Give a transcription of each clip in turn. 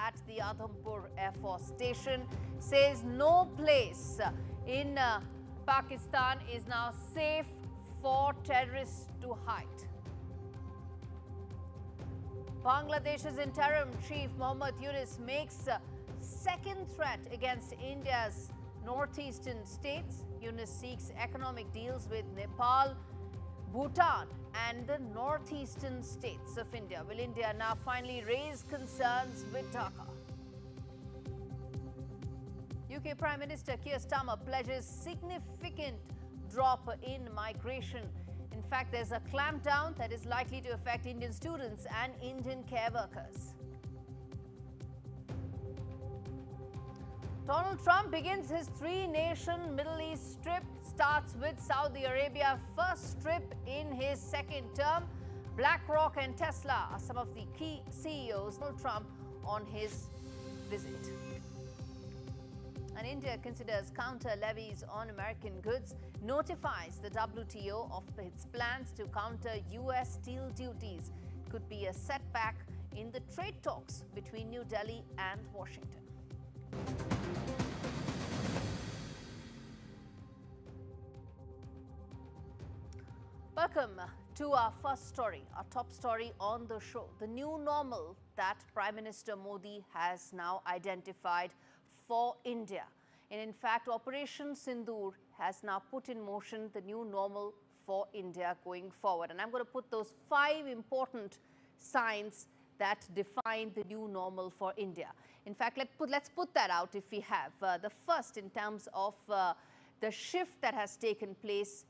at the Adhampur Air Force Station, says no place in Pakistan is now safe for terrorists to hide. Bangladesh's interim chief Mohammad Yunus makes a second threat against India's northeastern states. Yunus seeks economic deals with Nepal, Bhutan and the northeastern states of India. Will India now finally raise concerns with Dhaka? UK Prime Minister Keir Starmer pledges significant drop in migration. In fact, there's a clampdown that is likely to affect Indian students and Indian care workers. Donald Trump begins his three-nation Middle East trip, starts with Saudi Arabia, first trip in his second term. BlackRock and Tesla are some of the key CEOs of Donald Trump on his visit. And India considers counter levies on American goods, notifies the WTO of its plans to counter US steel duties. Could be a setback in the trade talks between New Delhi and Washington. Welcome to our first story, our top story on the show. The new normal that Prime Minister Modi has now identified for India. And in fact, Operation Sindoor has now put in motion the new normal for India going forward. And I'm going to put those 5 important signs that define the new normal for India. In fact, let's put that out if we have. The first, in terms of the shift that has taken place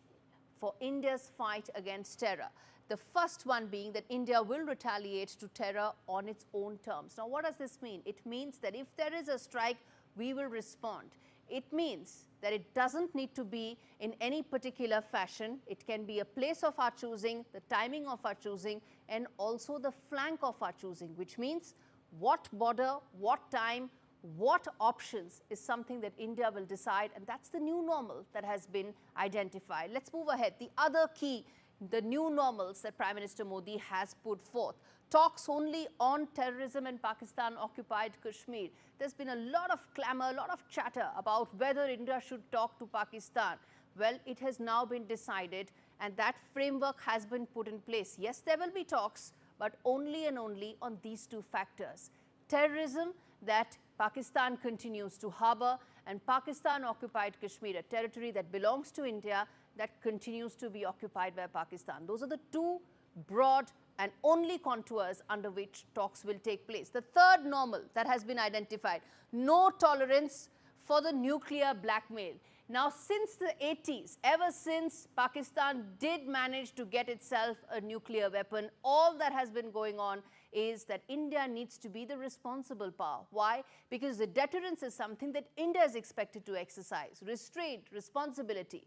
for India's fight against terror. The first one being that India will retaliate to terror on its own terms. Now, what does this mean? It means that if there is a strike, we will respond. It means that it doesn't need to be in any particular fashion. It can be a place of our choosing, the timing of our choosing, and also the flank of our choosing, which means what border, what time, what options is something that India will decide, and that's the new normal that has been identified. Let's move ahead. The other key, the new normals that Prime Minister Modi has put forth. Talks only on terrorism in Pakistan-occupied Kashmir. There's been a lot of clamour, a lot of chatter about whether India should talk to Pakistan. Well, it has now been decided and that framework has been put in place. Yes, there will be talks, but only and only on these 2 factors. Terrorism that Pakistan continues to harbour, and Pakistan-occupied Kashmir, a territory that belongs to India that continues to be occupied by Pakistan. Those are the 2 broad and only contours under which talks will take place. The third normal that has been identified, no tolerance for the nuclear blackmail. Now, since the 80s, ever since Pakistan did manage to get itself a nuclear weapon, all that has been going on is that India needs to be the responsible power. Why? Because the deterrence is something that India is expected to exercise, restraint, responsibility.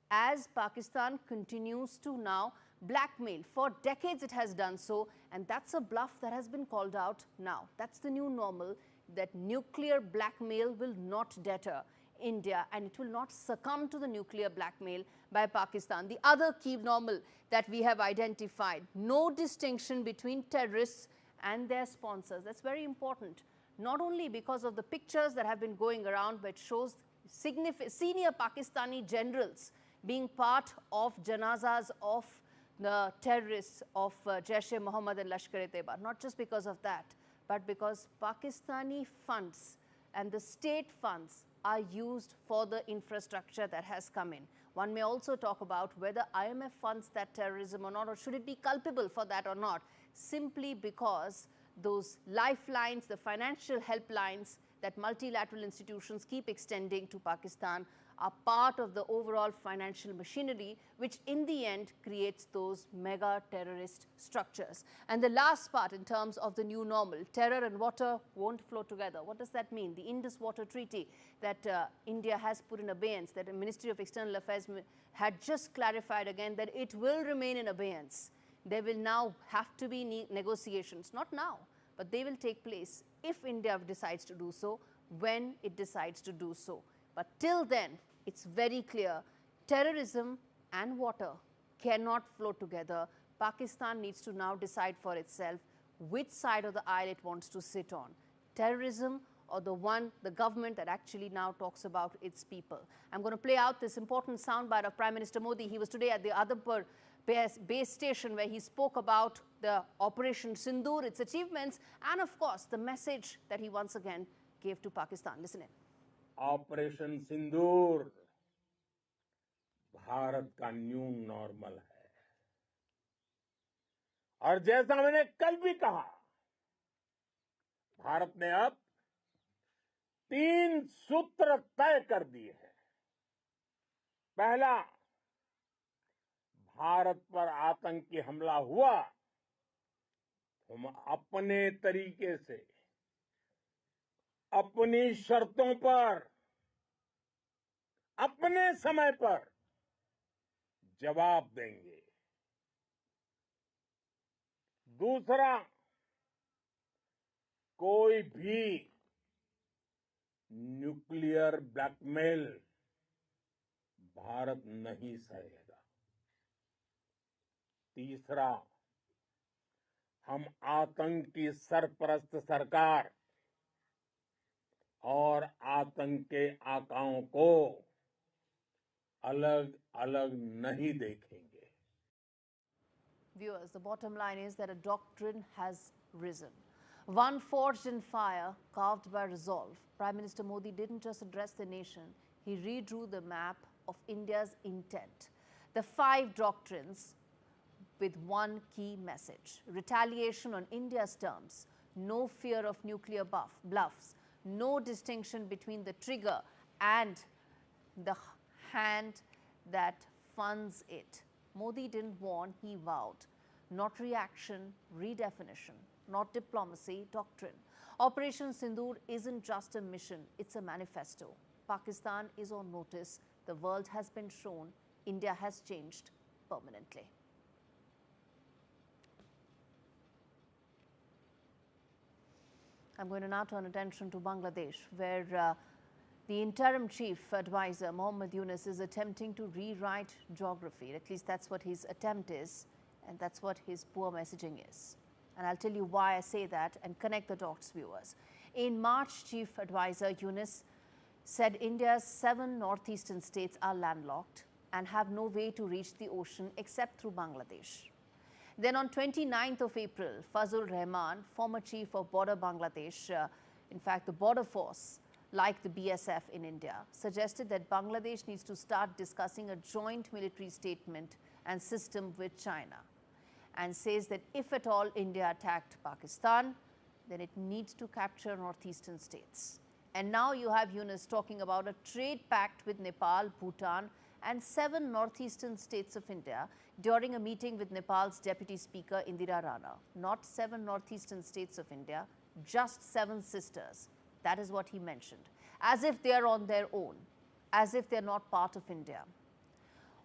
As Pakistan continues to now blackmail. For decades it has done so, and that's a bluff that has been called out now. That's the new normal, that nuclear blackmail will not deter India and it will not succumb to the nuclear blackmail by Pakistan. The other key normal that we have identified, no distinction between terrorists and their sponsors. That's very important, not only because of the pictures that have been going around, but it shows senior Pakistani generals being part of janazas of the terrorists of Jaish-e-Mohammed and Lashkar-e-Taiba. Not just because of that, but because Pakistani funds and the state funds are used for the infrastructure that has come in. One may also talk about whether IMF funds that terrorism or not, or should it be culpable for that or not, simply because those lifelines, the financial helplines that multilateral institutions keep extending to Pakistan are part of the overall financial machinery, which in the end creates those mega terrorist structures. And the last part in terms of the new normal, terror and water won't flow together. What does that mean? The Indus Water Treaty that India has put in abeyance, that the Ministry of External Affairs had just clarified again that it will remain in abeyance. There will now have to be negotiations, not now, but they will take place if India decides to do so, when it decides to do so. But till then, it's very clear, terrorism and water cannot flow together. Pakistan needs to now decide for itself which side of the aisle it wants to sit on. terrorism or the government that actually now talks about its people? I'm going to play out this important soundbite of Prime Minister Modi. He was today at the Adapur base station where he spoke about the Operation Sindoor, its achievements, and of course the message that he once again gave to Pakistan. Listen in. Operation Sindoor Bharat का new normal है और जैसा मैंने कल भी कहा, भारत ने अब 3 सूत्र तय कर दिए हैं। पहला, भारत पर आतंकी हमला हुआ, हम अपने तरीके से, अपनी शर्तों पर, अपने समय पर जवाब देंगे। दूसरा, कोई भी न्यूक्लियर ब्लैकमेल भारत नहीं सहेगा। तीसरा, हम आतंक की सरपरस्त सरकार और आतंक के आकाओं को अलग अलग नहीं देखेंगे। Viewers, the bottom line is that a doctrine has risen. One forged in fire, carved by resolve. Prime Minister Modi didn't just address the nation, he redrew the map of India's intent. The 5 doctrines with one key message: retaliation on India's terms, no fear of nuclear bluffs, no distinction between the trigger and the hand that funds it. Modi didn't warn, he vowed. Not reaction, redefinition. Not diplomacy, doctrine. Operation Sindoor isn't just a mission, it's a manifesto. Pakistan is on notice. The world has been shown. India has changed permanently. I'm going to now turn attention to Bangladesh, where the interim chief advisor, Mohammad Yunus, is attempting to rewrite geography. At least that's what his attempt is, and that's what his poor messaging is. And I'll tell you why I say that and connect the dots, viewers. In March, Chief Advisor Yunus said India's 7 northeastern states are landlocked and have no way to reach the ocean except through Bangladesh. Then on 29th of April, Fazul Rahman, former chief of Border Bangladesh, in fact the border force, like the BSF in India, suggested that Bangladesh needs to start discussing a joint military statement and system with China, and says that if at all India attacked Pakistan, then it needs to capture northeastern states. And now you have Yunus talking about a trade pact with Nepal, Bhutan, and 7 northeastern states of India during a meeting with Nepal's Deputy Speaker Indira Rana. Not 7 northeastern states of India, just 7 sisters. That is what he mentioned. As if they are on their own, as if they're not part of India.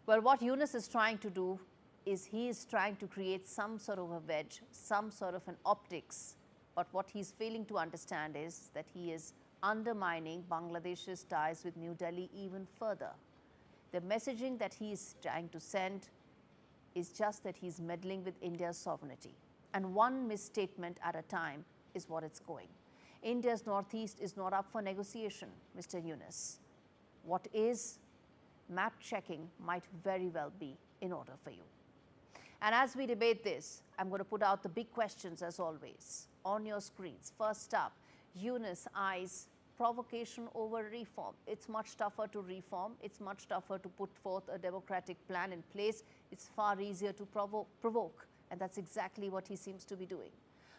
Well, what Yunus is trying to do is he is trying to create some sort of a wedge, some sort of an optics. But what he's failing to understand is that he is undermining Bangladesh's ties with New Delhi even further. The messaging that he is trying to send is just that he's meddling with India's sovereignty. And one misstatement at a time is what it's going. India's northeast is not up for negotiation, Mr. Yunus. What is, map checking might very well be in order for you. And as we debate this, I'm going to put out the big questions as always on your screens. First up, Yunus eyes provocation over reform. It's much tougher to reform. It's much tougher to put forth a democratic plan in place. It's far easier to provoke. And that's exactly what he seems to be doing.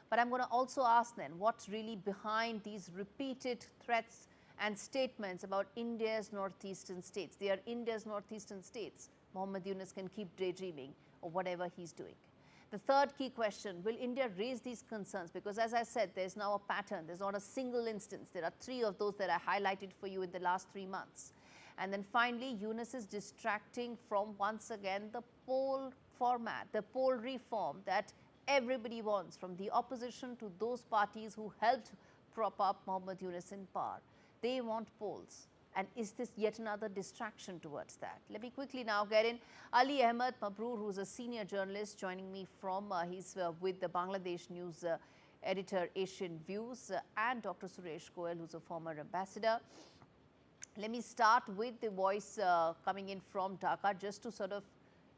But I'm going to also ask then, what's really behind these repeated threats and statements about India's northeastern states? They are India's northeastern states. Mohammad Yunus can keep daydreaming or whatever he's doing. The third key question, will India raise these concerns? Because as I said, there's now a pattern. There's not a single instance. There are 3 of those that I highlighted for you in the last 3 months. And then finally, Yunus is distracting from, once again, the poll format, the poll reform that everybody wants, from the opposition to those parties who helped prop up Mohammad Yunus in power. They want polls. And is this yet another distraction towards that? Let me quickly now get in Ali Ahmed Mabroor, who's a senior journalist joining me from, he's with the Bangladesh News editor, Asian Views, and Dr. Suresh Goel, who's a former ambassador. Let me start with the voice coming in from Dhaka, just to sort of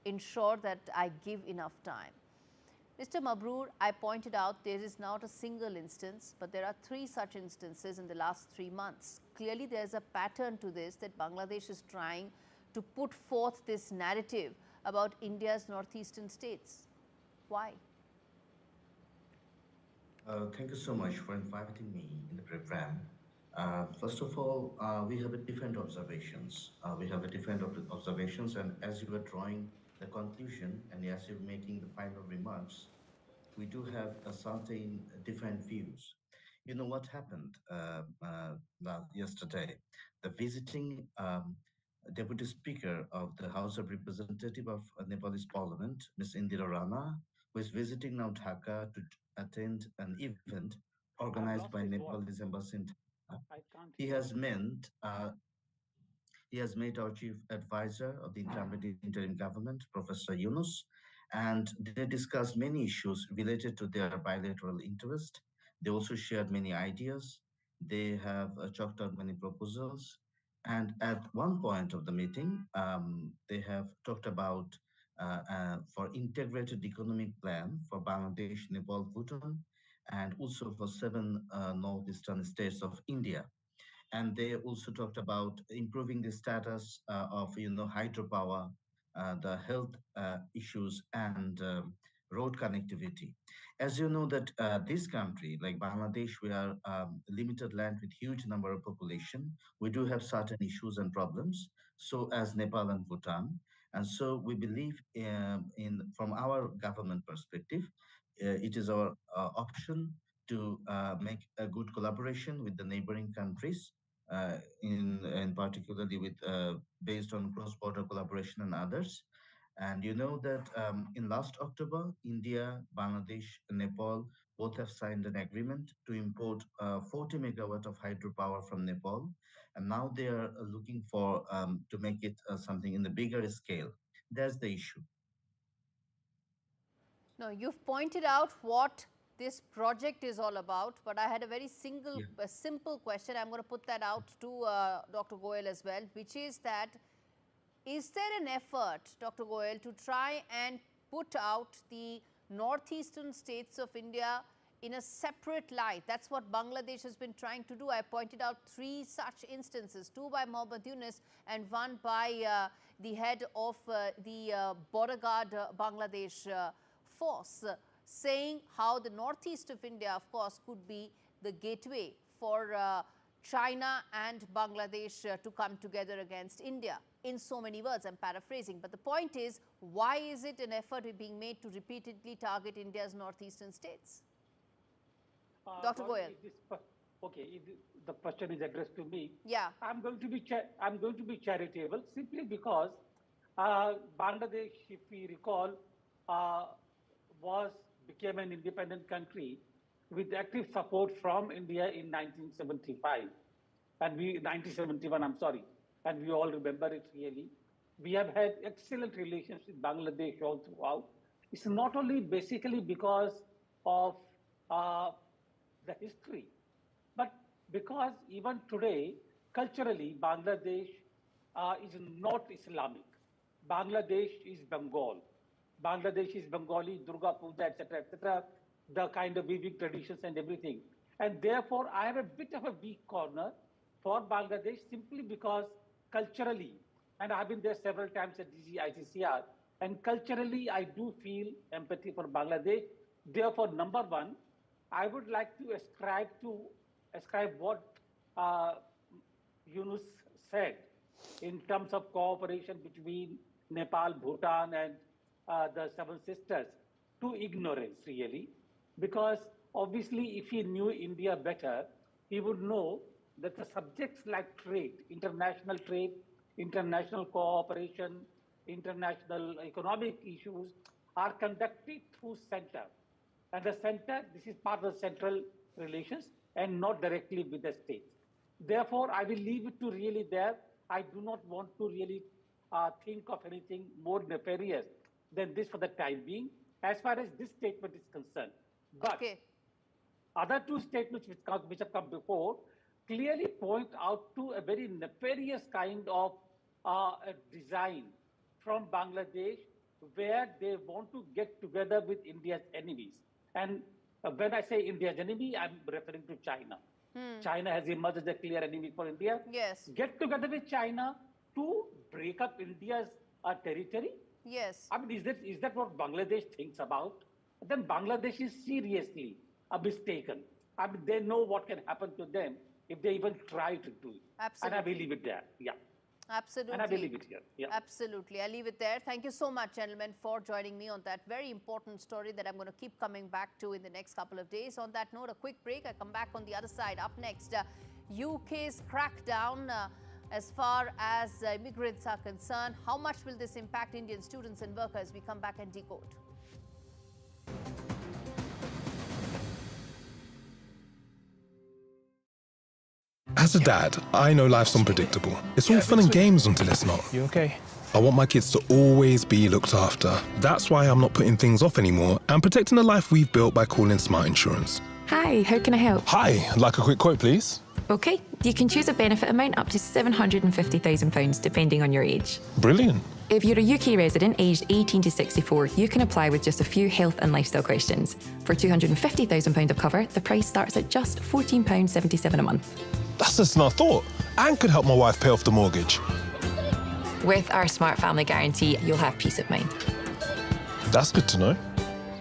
ensure that I give enough time. Mr. Mabrur, I pointed out there is not a single instance, but there are 3 such instances in the last 3 months. Clearly, there is a pattern to this, that Bangladesh is trying to put forth this narrative about India's northeastern states. Why? Thank you so much for inviting me in the program. First of all, we have a different observations. Observations, and as you were drawing the conclusion and as you're making the final remarks, we do have a certain different views. You know what happened yesterday? The visiting Deputy Speaker of the House of Representative of Nepalese Parliament, Ms. Indira Rana, who is visiting now Dhaka to attend an event organized by Nepalese Embassy in Dhaka. He has meant he has met our chief advisor of the incumbent interim government, Professor Yunus, and they discussed many issues related to their bilateral interest. They also shared many ideas. They have chalked out many proposals. And at one point of the meeting, they have talked about for integrated economic plan for Bangladesh, Nepal, Bhutan, and also for 7 northeastern states of India. And they also talked about improving the status of hydropower, the health issues, and road connectivity. As you know that this country, like Bangladesh, we are limited land with huge number of population. We do have certain issues and problems. So as Nepal and Bhutan, and so we believe from our government perspective, it is our option to make a good collaboration with the neighboring countries, in particularly with based on cross-border collaboration and others. And you know that in last October, India, Bangladesh, and Nepal both have signed an agreement to import 40 megawatt of hydropower from Nepal, and now they are looking for to make it something in the bigger scale. That's the issue. No, you've pointed out what this project is all about, but I had a very simple question. I'm going to put that out to Dr. Goel as well, which is that, is there an effort, Dr. Goel, to try and put out the northeastern states of India in a separate light? That's what Bangladesh has been trying to do. I pointed out 3 such instances, 2 by Mohammad Yunus and 1 by the head of the border guard Bangladesh force, saying how the northeast of India, of course, could be the gateway for China and Bangladesh to come together against India. In so many words, I'm paraphrasing. But the point is, why is it an effort being made to repeatedly target India's northeastern states? Dr. Goel. Okay, if the question is addressed to me. Yeah. I'm going to be charitable simply because Bangladesh, if we recall, became an independent country with active support from India in 1975, and 1971. I'm sorry, and we all remember it really. We have had excellent relations with Bangladesh all throughout. It's not only basically because of the history, but because even today, culturally, Bangladesh is not Islamic. Bangladesh is Bengal. Bangladesh is Bengali, Durga Puja, etc., the kind of weaving traditions and everything. And therefore, I have a bit of a weak corner for Bangladesh simply because culturally, and I've been there several times at ICCR, and culturally, I do feel empathy for Bangladesh. Therefore, number one, I would like to ascribe what Yunus said in terms of cooperation between Nepal, Bhutan, and the 7 sisters to ignorance, really. Because obviously, if he knew India better, he would know that the subjects like trade, international cooperation, international economic issues are conducted through center. And the center, this is part of the central relations and not directly with the states. Therefore, I will leave it to really there. I do not want to really think of anything more nefarious than this for the time being, as far as this statement is concerned. But Okay. Other two statements which have come before clearly point out to a very nefarious kind of a design from Bangladesh, where they want to get together with India's enemies. And when I say India's enemy, I'm referring to China. China has emerged as a clear enemy for India. Yes. Get together with China to break up India's territory. Yes. I mean, is that what Bangladesh thinks about? Then Bangladesh is seriously mistaken. I mean, they know what can happen to them if they even try to do it. Absolutely. And I will leave it there. Yeah. Absolutely. And I will leave it here. Yeah. Absolutely. I'll leave it there. Thank you so much, gentlemen, for joining me on that very important story that I'm going to keep coming back to in the next couple of days. On that note, a quick break. I come back on the other side. Up next, UK's crackdown as far as immigrants are concerned. How much will this impact Indian students and workers? We come back and decode. As a dad, I know life's unpredictable. It's all fun and games until it's not. You okay? I want my kids to always be looked after. That's why I'm not putting things off anymore and protecting the life we've built by calling Smart Insurance. Hi, how can I help? Hi, I'd like a quick quote, please. Okay, you can choose a benefit amount up to £750,000 depending on your age. Brilliant. If you're a UK resident aged 18 to 64, you can apply with just a few health and lifestyle questions. For £250,000 of cover, the price starts at just £14.77 a month. That's less than I thought, and could help my wife pay off the mortgage. With our Smart Family Guarantee, you'll have peace of mind. That's good to know.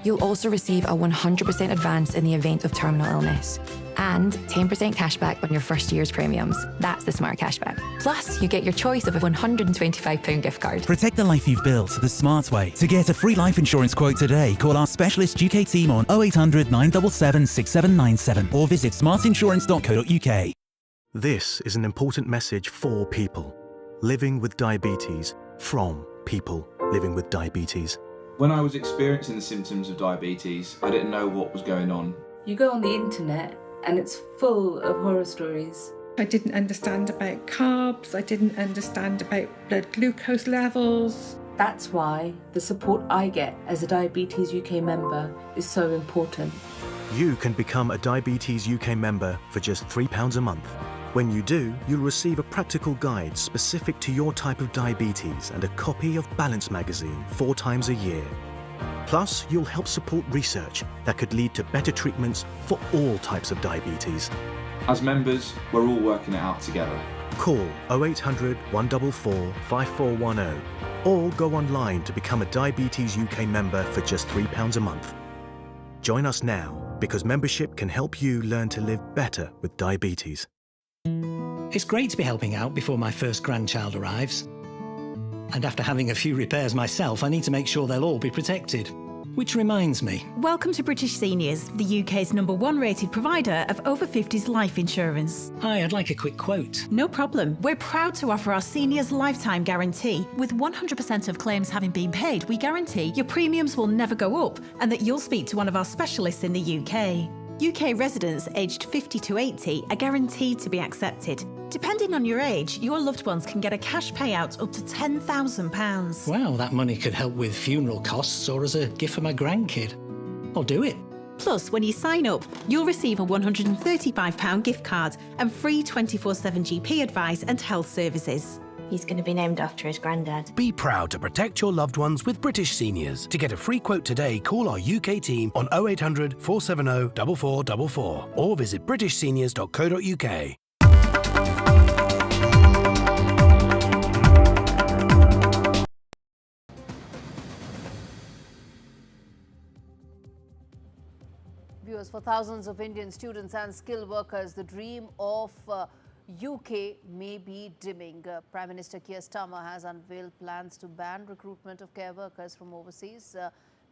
You'll also receive a 100% advance in the event of terminal illness and 10% cashback on your first year's premiums. That's the Smart Cashback. Plus, you get your choice of a £125 gift card. Protect the life you've built the smart way. To get a free life insurance quote today, call our specialist UK team on 0800 977 6797 or visit smartinsurance.co.uk. This is an important message for people living with diabetes from people living with diabetes. When I was experiencing the symptoms of diabetes, I didn't know what was going on. You go on the internet and it's full of horror stories. I didn't understand about carbs, I didn't understand about blood glucose levels. That's why the support I get as a Diabetes UK member is so important. You can become a Diabetes UK member for just £3 a month. When you do, you'll receive a practical guide specific to your type of diabetes and a copy of Balance magazine 4 times a year. Plus, you'll help support research that could lead to better treatments for all types of diabetes. As members, we're all working it out together. Call 0800 144 5410 or go online to become a Diabetes UK member for just £3 a month. Join us now because membership can help you learn to live better with diabetes. It's great to be helping out before my first grandchild arrives. And after having a few repairs myself, I need to make sure they'll all be protected. Which reminds me. Welcome to British Seniors, the UK's #1 rated provider of over 50s life insurance. Hi, I'd like a quick quote. No problem. We're proud to offer our seniors lifetime guarantee. With 100% of claims having been paid, we guarantee your premiums will never go up and that you'll speak to one of our specialists in the UK. UK residents aged 50 to 80 are guaranteed to be accepted. Depending on your age, your loved ones can get a cash payout up to £10,000. Wow, that money could help with funeral costs or as a gift for my grandkid. I'll do it. Plus, when you sign up, you'll receive a £135 gift card and free 24/7 GP advice and health services. He's going to be named after his granddad. Be proud to protect your loved ones with British Seniors. To get a free quote today, call our UK team on 0800 470 4444 or visit britishseniors.co.uk. Viewers, for thousands of Indian students and skilled workers, the dream of UK may be dimming. Prime Minister Keir Starmer has unveiled plans to ban recruitment of care workers from overseas,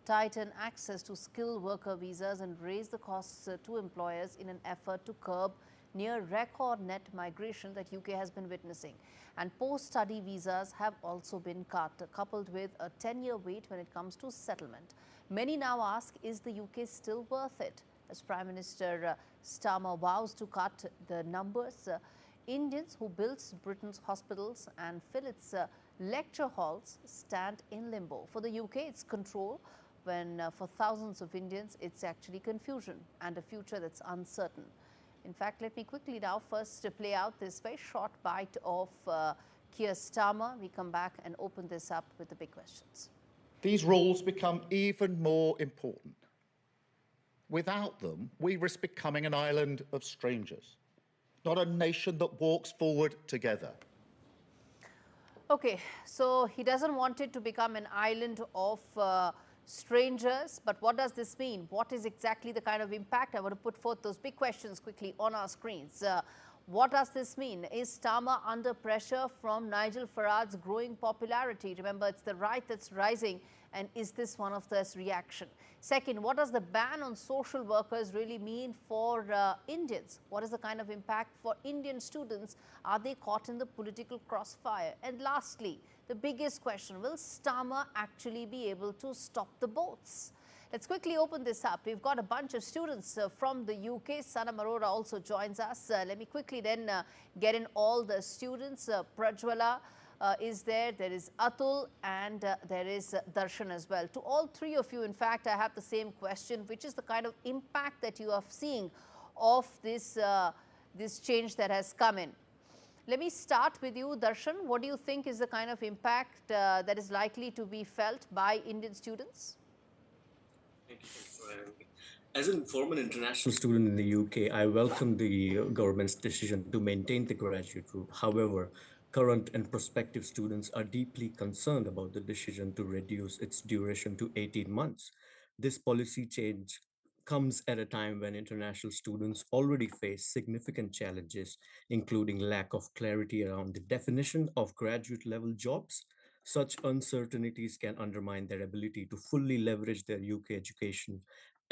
tighten access to skilled worker visas and raise the costs to employers in an effort to curb near record net migration that UK has been witnessing. And post-study visas have also been cut, coupled with a 10-year wait when it comes to settlement. Many now ask, is the UK still worth it? As Prime Minister Starmer vows to cut the numbers, Indians who builds Britain's hospitals and fill its lecture halls stand in limbo. For the UK, its control when for thousands of Indians, it's actually confusion and a future that's uncertain. In fact, let me quickly now first play out this very short bite of Keir Starmer. We come back and open this up with the big questions. These rules become even more important. Without them, we risk becoming an island of strangers, not a nation that walks forward together. Okay, so he doesn't want it to become an island of strangers, but what does this mean? What is exactly the kind of impact? I want to put forth those big questions quickly on our screens. What does this mean? Is Starmer under pressure from Nigel Farage's growing popularity? Remember, it's the right that's rising, and is this one of those reaction? Second, what does the ban on social workers really mean for Indians? What is the kind of impact for Indian students? Are they caught in the political crossfire? And lastly, the biggest question, will Starmer actually be able to stop the boats? Let's quickly open this up. We've got a bunch of students from the UK. Sanam Arora also joins us. Let me quickly then get in all the students. Prajwala is there is Atul, and there is Darshan as well. To all three of you, in fact, I have the same question, which is the kind of impact that you are seeing of this, this change that has come in. Let me start with you, Darshan. What do you think is the kind of impact that is likely to be felt by Indian students? Thank you for having me. As a former international student in the UK, I welcome the government's decision to maintain the graduate route. However, current and prospective students are deeply concerned about the decision to reduce its duration to 18 months. This policy change comes at a time when international students already face significant challenges, including lack of clarity around the definition of graduate level jobs. Such uncertainties can undermine their ability to fully leverage their UK education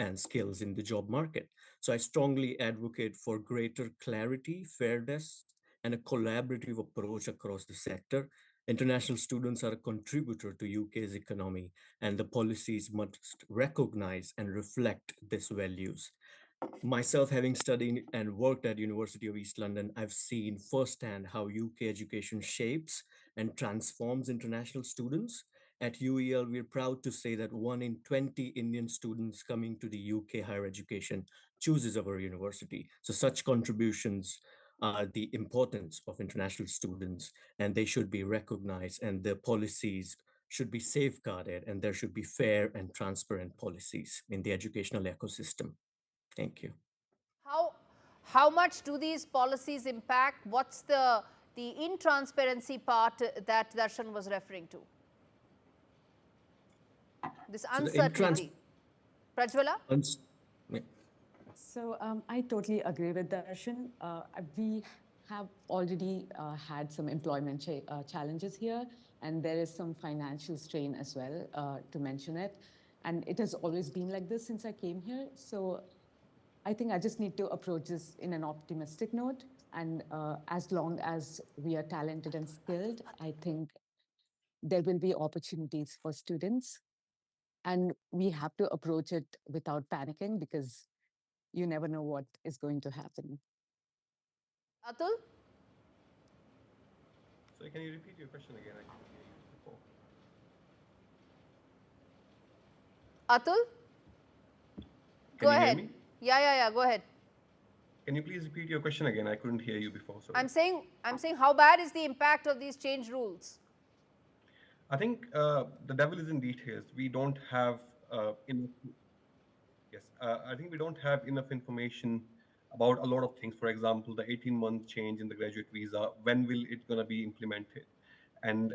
and skills in the job market. So I strongly advocate for greater clarity, fairness, and a collaborative approach across the sector. International students are a contributor to UK's economy, and the policies must recognize and reflect these values. Myself, having studied and worked at University of East London, I've seen firsthand how UK education shapes and transforms international students. At UEL, we're proud to say that 1 in 20 Indian students coming to the UK higher education chooses our university. So such contributions are the importance of international students, and they should be recognized, and the policies should be safeguarded, and there should be fair and transparent policies in the educational ecosystem. Thank you. How much do these policies impact? What's the intransparency part that Darshan was referring to? This uncertainty. Prajwala? So I totally agree with Darshan. We have already had some employment challenges here, and there is some financial strain as well, to mention it. And it has always been like this since I came here. So I think I just need to approach this in an optimistic note. And as long as we are talented and skilled, I think there will be opportunities for students. And we have to approach it without panicking, because you never know what is going to happen. Atul? So can you repeat your question again? I couldn't hear you before. Atul? Go ahead. Hear me? Yeah, go ahead. Can you please repeat your question again? I couldn't hear you before. Sorry. I'm saying how bad is the impact of these change rules? I think the devil is in details. We don't have enough. Yes, I think we don't have enough information about a lot of things. For example, the 18-month change in the graduate visa. When will it gonna be implemented? And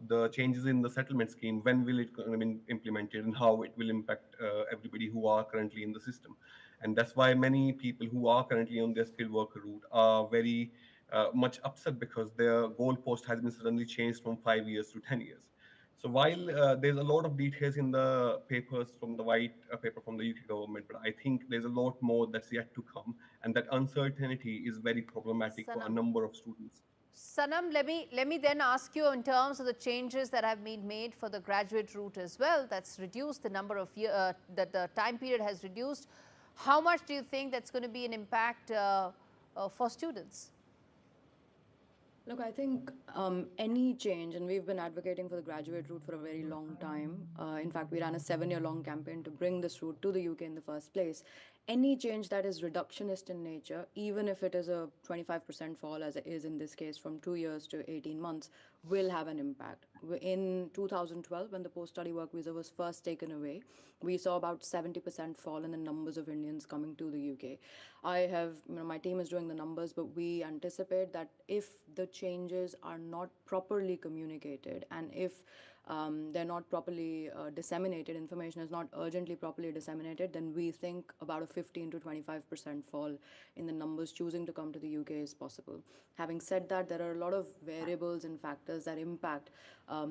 the changes in the settlement scheme. When will it gonna be implemented, and how it will impact everybody who are currently in the system? And that's why many people who are currently on their skilled worker route are very much upset, because their goalpost has been suddenly changed from 5 years to 10 years. So while there's a lot of details in the papers from the white paper from the UK government, but I think there's a lot more that's yet to come, and that uncertainty is very problematic for a number of students. Sanam, let me then ask you, in terms of the changes that have been made for the graduate route as well, that's reduced the number of years, that the time period has reduced. How much do you think that's going to be an impact for students? Look, I think any change, and we've been advocating for the graduate route for a very long time. In fact, we ran a 7-year-long campaign to bring this route to the UK in the first place. Any change that is reductionist in nature, even if it is a 25% fall, as it is in this case, from 2 years to 18 months, will have an impact. In 2012, when the post-study work visa was first taken away, we saw about 70% fall in the numbers of Indians coming to the UK. My team is doing the numbers, but we anticipate that if the changes are not properly communicated and if they're not properly disseminated, information is not urgently properly disseminated, then we think about a 15 to 25% fall in the numbers choosing to come to the UK is possible. Having said that, there are a lot of variables and factors that impact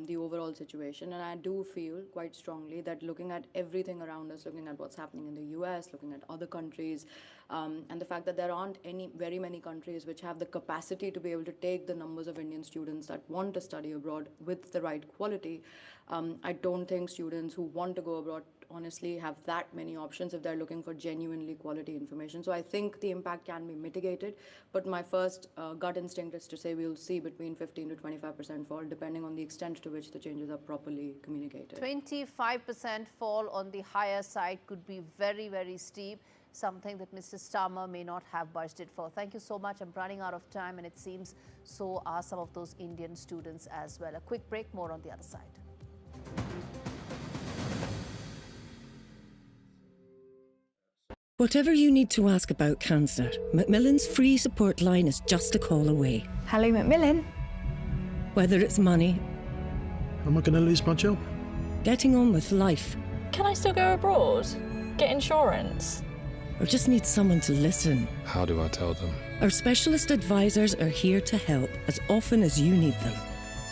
the overall situation, and I do feel quite strongly that looking at everything around us, looking at what's happening in the US, looking at other countries, and the fact that there aren't very many countries which have the capacity to be able to take the numbers of Indian students that want to study abroad with the right quality, I don't think students who want to go abroad honestly have that many options if they're looking for genuinely quality information. So I think the impact can be mitigated, but my first gut instinct is to say we'll see between 15 to 25% fall depending on the extent to which the changes are properly communicated. 25% fall on the higher side could be very, very steep, something that Mr. Starmer may not have budgeted for. Thank you so much. I'm running out of time, and it seems so are some of those Indian students as well. A quick break, more on the other side. Whatever you need to ask about cancer, Macmillan's free support line is just a call away. Hello, Macmillan. Whether it's money... Am I going to lose my job? Getting on with life. Can I still go abroad? Get insurance? Or just need someone to listen. How do I tell them? Our specialist advisors are here to help as often as you need them.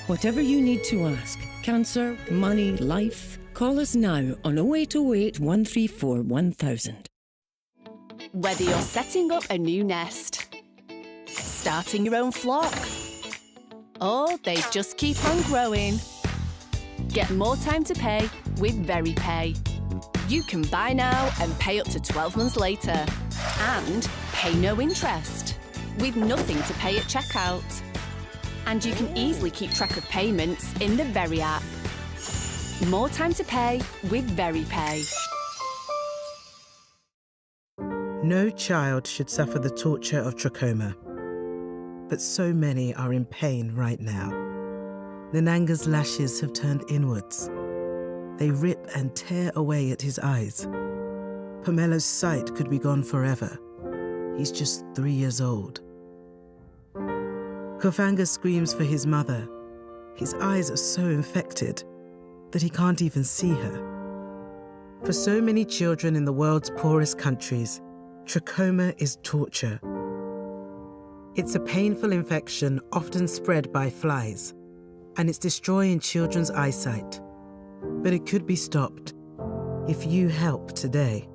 Whatever you need to ask, cancer, money, life, call us now on 0808 134 1000. Whether you're setting up a new nest, starting your own flock, or they just keep on growing, get more time to pay with VeryPay. You can buy now and pay up to 12 months later, and pay no interest, with nothing to pay at checkout. And you can easily keep track of payments in the Very app. More time to pay with VeryPay. No child should suffer the torture of trachoma, but so many are in pain right now. Nananga's lashes have turned inwards. They rip and tear away at his eyes. Pamelo's sight could be gone forever. He's just 3 years old. Kofanga screams for his mother. His eyes are so infected that he can't even see her. For so many children in the world's poorest countries, trachoma is torture. It's a painful infection often spread by flies, and it's destroying children's eyesight. But it could be stopped if you help today.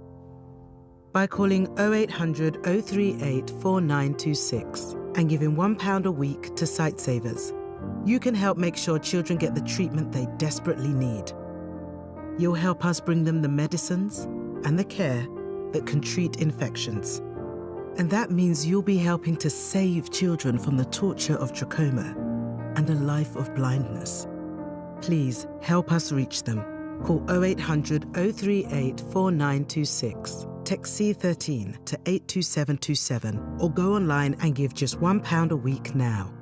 By calling 0800 038 4926 and giving £1 a week to Sightsavers, you can help make sure children get the treatment they desperately need. You'll help us bring them the medicines and the care that can treat infections. And that means you'll be helping to save children from the torture of trachoma and a life of blindness. Please help us reach them. Call 0800 038 4926. Text C13 to 82727 or go online and give just £1 a week now.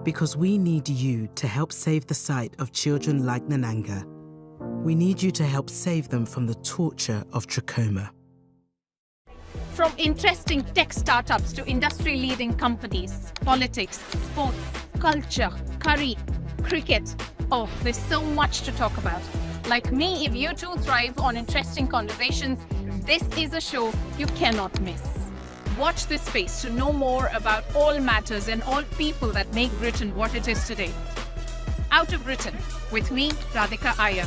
Because we need you to help save the sight of children like Nananga. We need you to help save them from the torture of trachoma. From interesting tech startups to industry-leading companies, politics, sports, culture, curry, cricket. Oh, there's so much to talk about. Like me, if you too thrive on interesting conversations, this is a show you cannot miss. Watch this space to know more about all matters and all people that make Britain what it is today. Out of Britain, with me, Radhika Iyer.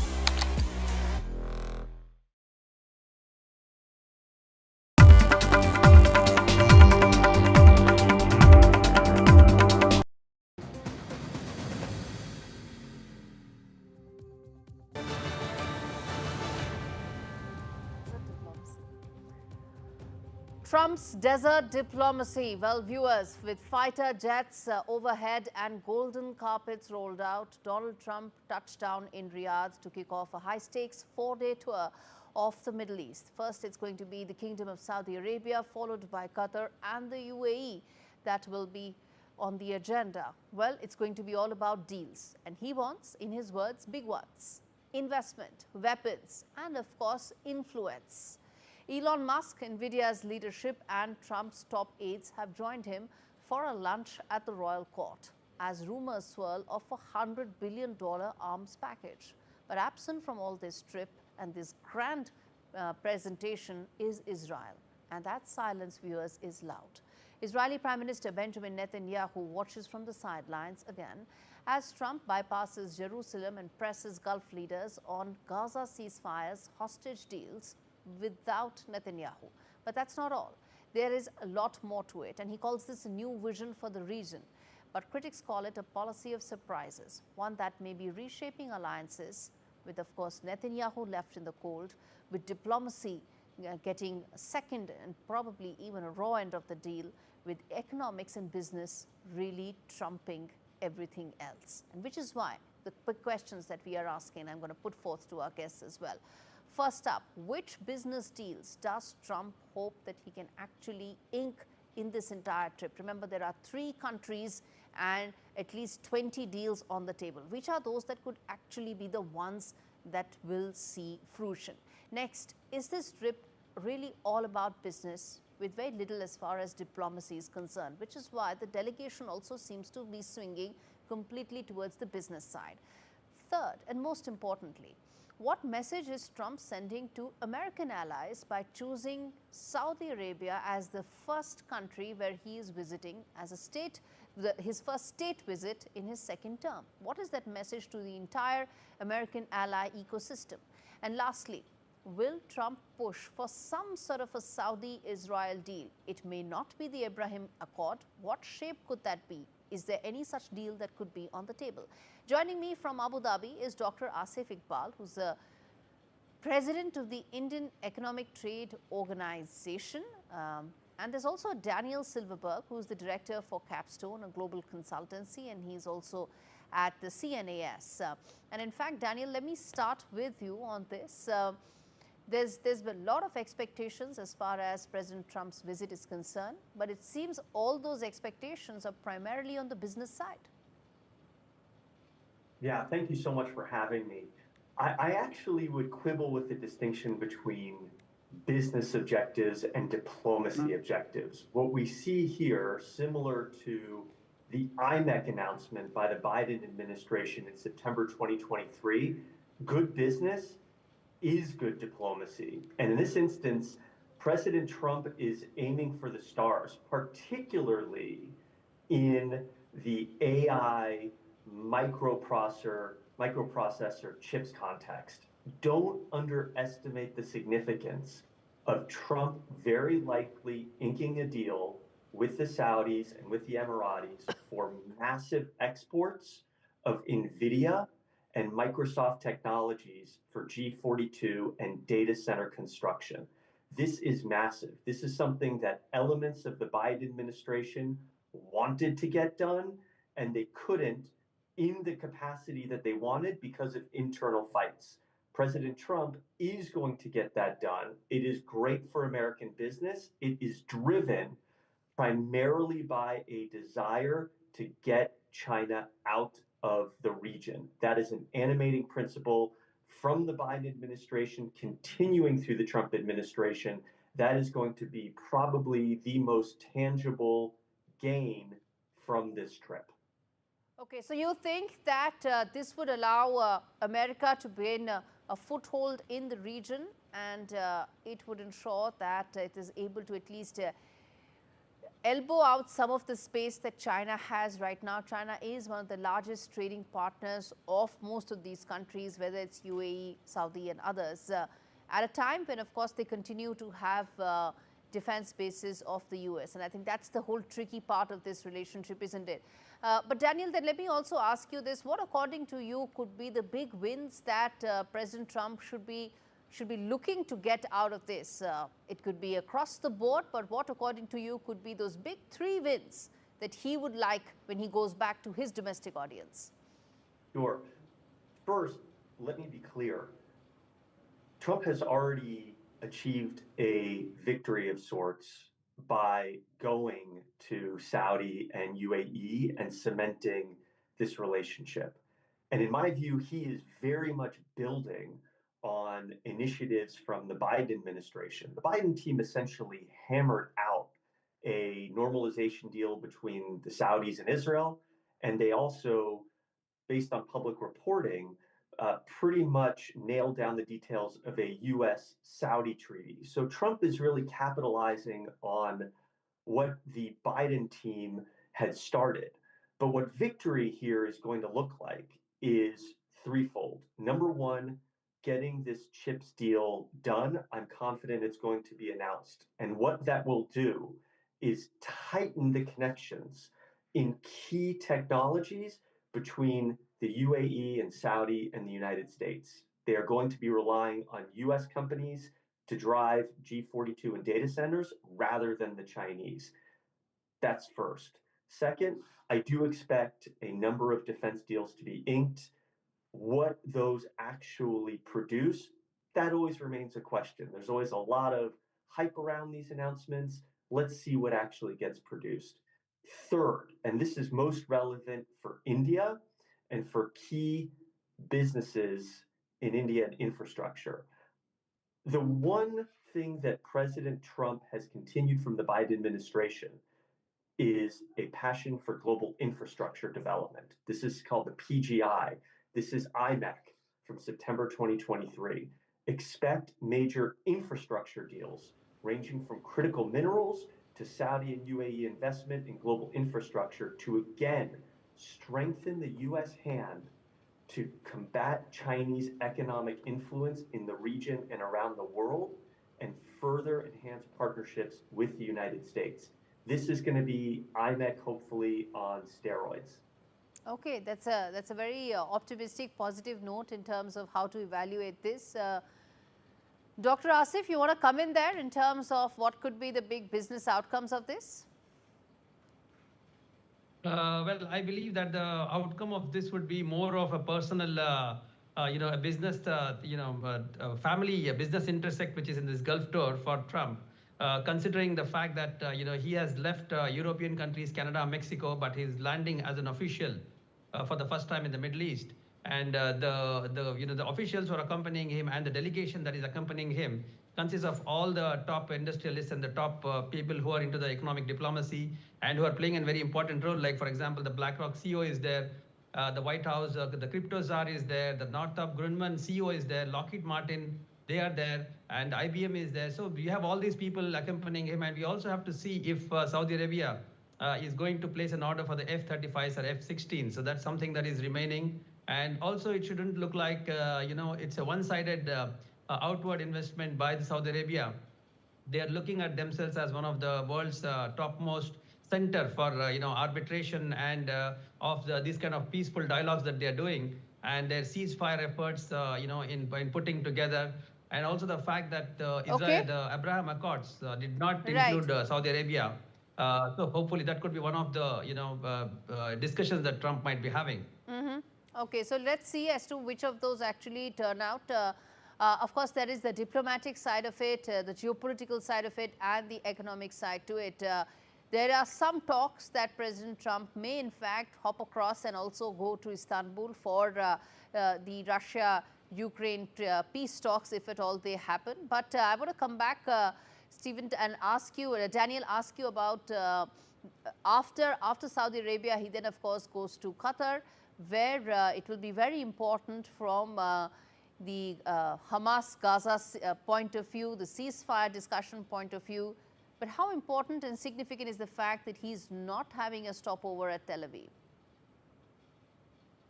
Trump Trump's desert diplomacy. Well, viewers, with fighter jets overhead and golden carpets rolled out, Donald Trump touched down in Riyadh to kick off a high-stakes 4-day tour of the Middle East. First, it's going to be the Kingdom of Saudi Arabia, followed by Qatar and the UAE. That will be on the agenda. Well, it's going to be all about deals. And he wants, in his words, big ones. Investment, weapons, and of course, influence. Elon Musk, Nvidia's leadership, and Trump's top aides have joined him for a lunch at the royal court as rumors swirl of a $100 billion arms package. But absent from all this trip and this grand presentation is Israel. And that silence, viewers, is loud. Israeli Prime Minister Benjamin Netanyahu watches from the sidelines again as Trump bypasses Jerusalem and presses Gulf leaders on Gaza ceasefires, hostage deals, without Netanyahu. But that's not all. There is a lot more to it, and he calls this a new vision for the region. But critics call it a policy of surprises, one that may be reshaping alliances with, of course, Netanyahu left in the cold, with diplomacy getting a second and probably even a raw end of the deal, with economics and business really trumping everything else. And which is why the quick questions that we are asking, I'm going to put forth to our guests as well. First up, which business deals does Trump hope that he can actually ink in this entire trip? Remember, there are 3 countries and at least 20 deals on the table. Which are those that could actually be the ones that will see fruition? Next, is this trip really all about business with very little as far as diplomacy is concerned, which is why the delegation also seems to be swinging completely towards the business side? Third, and most importantly, what message is Trump sending to American allies by choosing Saudi Arabia as the first country where he is visiting as a state, his first state visit in his second term? What is that message to the entire American ally ecosystem? And lastly, will Trump push for some sort of a Saudi-Israel deal? It may not be the Abraham Accord. What shape could that be? Is there any such deal that could be on the table? Joining me from Abu Dhabi is Dr. Asif Iqbal, who's the president of the Indian Economic Trade Organization. And there's also Daniel Silverberg, who's the director for Capstone, a global consultancy, and he's also at the CNAS. And in fact, Daniel, let me start with you on this. There's been a lot of expectations as far as President Trump's visit is concerned, but it seems all those expectations are primarily on the business side. Yeah, thank you so much for having me. I actually would quibble with the distinction between business objectives and diplomacy objectives. What we see here, similar to the IMEC announcement by the Biden administration in September 2023, good business is good diplomacy. And in this instance, President Trump is aiming for the stars, particularly in the AI microprocessor chips context. Don't underestimate the significance of Trump very likely inking a deal with the Saudis and with the Emiratis for massive exports of NVIDIA and Microsoft technologies for G42 and data center construction. This is massive. This is something that elements of the Biden administration wanted to get done, and they couldn't in the capacity that they wanted because of internal fights. President Trump is going to get that done. It is great for American business. It is driven primarily by a desire to get China out of the region. That is an animating principle from the Biden administration, continuing through the Trump administration. That is going to be probably the most tangible gain from this trip. Okay, so you think that this would allow America to gain a foothold in the region, and it would ensure that it is able to at least elbow out some of the space that China has right now. China is one of the largest trading partners of most of these countries, whether it's UAE, Saudi and others, at a time when, of course, they continue to have defense bases of the US. And I think that's the whole tricky part of this relationship, isn't it? But Daniel, then let me also ask you this. What, according to you, could be the big wins that President Trump should be should be looking to get out of this? It could be across the board, but what, according to you, could be those big 3 wins that he would like when he goes back to his domestic audience? Sure. First, let me be clear. Trump has already achieved a victory of sorts by going to Saudi and UAE and cementing this relationship. And in my view, he is very much building on initiatives from the Biden administration. The Biden team essentially hammered out a normalization deal between the Saudis and Israel, and they also, based on public reporting, pretty much nailed down the details of a U.S.-Saudi treaty. So Trump is really capitalizing on what the Biden team had started. But what victory here is going to look like is threefold. Number one, getting this CHIPS deal done. I'm confident it's going to be announced. And what that will do is tighten the connections in key technologies between the UAE and Saudi and the United States. They are going to be relying on US companies to drive G42 and data centers rather than the Chinese. That's first. Second, I do expect a number of defense deals to be inked. What those actually produce, that always remains a question. There's always a lot of hype around these announcements. Let's see what actually gets produced. Third, and this is most relevant for India and for key businesses in India and infrastructure. The one thing that President Trump has continued from the Biden administration is a passion for global infrastructure development. This is called the PGI. This is IMEC from September 2023. Expect major infrastructure deals ranging from critical minerals to Saudi and UAE investment in global infrastructure to again strengthen the U.S. hand to combat Chinese economic influence in the region and around the world and further enhance partnerships with the United States. This is going to be IMEC, hopefully, on steroids. Okay, that's a very optimistic, positive note in terms of how to evaluate this. Dr. Asif, you want to come in there in terms of what could be the big business outcomes of this? Well, I believe that the outcome of this would be more of a personal, a business, family, a business intersect, which is in this Gulf tour for Trump. Considering the fact that he has left European countries, Canada, Mexico, but he's landing as an official for the first time in the Middle East, and the officials who are accompanying him and the delegation that is accompanying him consists of all the top industrialists and the top people who are into the economic diplomacy and who are playing a very important role. Like, for example, the BlackRock CEO is there, the White House, the crypto czar is there, the Northrop Grumman CEO is there, Lockheed Martin, they are there, and IBM is there. So we have all these people accompanying him, and we also have to see if Saudi Arabia is going to place an order for the F-35s or F-16. So that's something that is remaining. And also it shouldn't look like, it's a one-sided outward investment by the Saudi Arabia. They are looking at themselves as one of the world's topmost center for arbitration and of these kind of peaceful dialogues that they are doing, and their ceasefire efforts, in putting together, and also the fact that Israel, the Abraham Accords did not include Saudi Arabia. So hopefully that could be one of the discussions that Trump might be having. Okay, so let's see as to which of those actually turn out. Of course, there is the diplomatic side of it, the geopolitical side of it, and the economic side to it. There are some talks that President Trump may, in fact, hop across and also go to Istanbul for the Russia-Ukraine peace talks, if at all they happen. But I want to come back, Stephen, and ask you, Daniel, ask you about after Saudi Arabia, he then, of course, goes to Qatar, where it will be very important from the Hamas-Gaza point of view, the ceasefire discussion point of view. But how important and significant is the fact that he's not having a stopover at Tel Aviv?